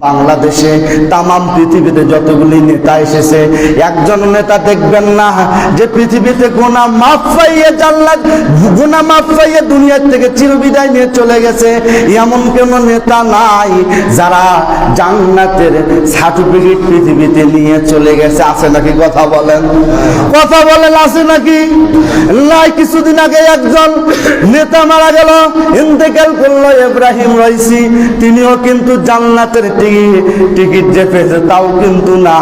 বাংলাদেশে তামাম পৃথিবীতে যতগুলি নেতা এসেছে, একজন নেতা দেখবেন না যে পৃথিবীতে গুনাহ মাফ পাইয়ে জান্নাত, গুনাহ মাফ পাইয়ে দুনিয়া থেকে চিরবিদায় নিয়ে চলে গেছে। এমন কোন নেতা নাই যারা জান্নাতের সার্টিফিকেট পৃথিবীতে নিয়ে চলে গেছে। আছে নাকি? কথা বলেন, কথা বলেন, আছে নাকি? নাই। কিছুদিন আগে একজন নেতা মারা গেল, ইন্তেকাল করলো, ইব্রাহিম রাইসি। তিনিও কিন্তু জান্নাতের টিকিট যে পেয়েছে তাও কিন্তু না,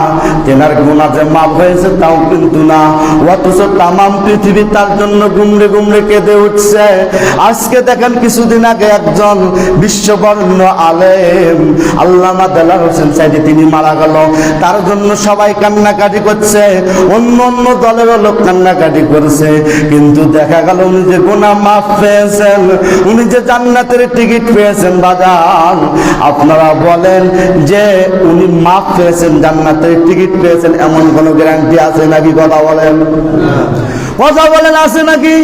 তেনার গুনাহ যে মাফ হয়েছে তাও কিন্তু না। অথচ তামাম পৃথিবী তার জন্য গুমড়ে গুমড়ে কেঁদে উঠছে। আজকে দেখেন কিছুদিন আগে একজন বিশ্ববরেণ্য আলেম আল্লামা দেলার হোসেন সাইদি তিনি মারা গেল। তার জন্য সবাই কান্নাকাটি করছে, অন্য অন্য দলেরও লোক কান্নাকাটি করছে। কিন্তু দেখা গেল উনি যে গুনাহ মাফ পেয়েছেন, উনি যে জান্নাতের টিকিট পেয়েছেন, বাজান আপনারা বলেন যে উনি মাফ পেয়েছেন, জান্নাতের টিকিট পেয়েছেন, এমন কোন গ্যারান্টি আছে নাকি? কথা বলেন, কথা বলেন, আছে নাকি?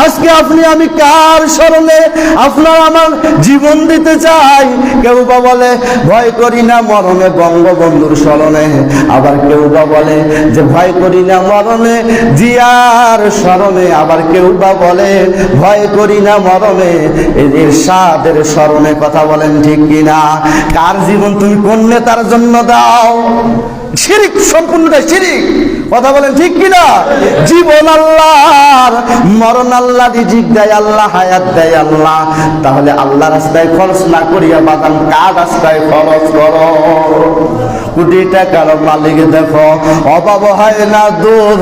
আজকে আপনি আমি কার স্মরণে আপনার আমার জীবন দিতে চাই? কেউ বা বলে ভয় করি না মরণে বঙ্গবন্ধুর স্মরণে, আবার কেউ বা বলে যে ভয় করি না মরণে জিয়ার স্মরণে, আবার কেউ বা বলে ভয় করি না মরণে এরশাদের স্মরণে। কথা বলেন ঠিক কিনা? কার জীবন তুমি কোন নেতার জন্য দাও? শিরিক, সম্পূর্ণটা শিরিক। কথা বলেন ঠিক কিনা? জীবন আল্লাহর, মরণ আল্লাহ, রিজিক দেয় আল্লাহ, হায়াত দেয় আল্লাহ। তাহলে আল্লাহ রাস্তায় খরচ না করিয়া বাদাম কার রাস্তায় খরচ করো? কোটি টাকার মালিক দেখো অভাব হয় না দূর,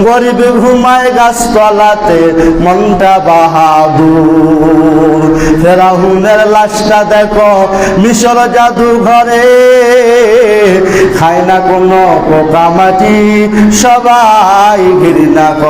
গরিবে ঘুমায় গাছতলাতে মনটা বাহাদুর। ফেরাউনের লাশটা দেখো মিশর জাদু ঘরে, খায় না কোনো পোকামাটি, সবাই ঘৃণা করে।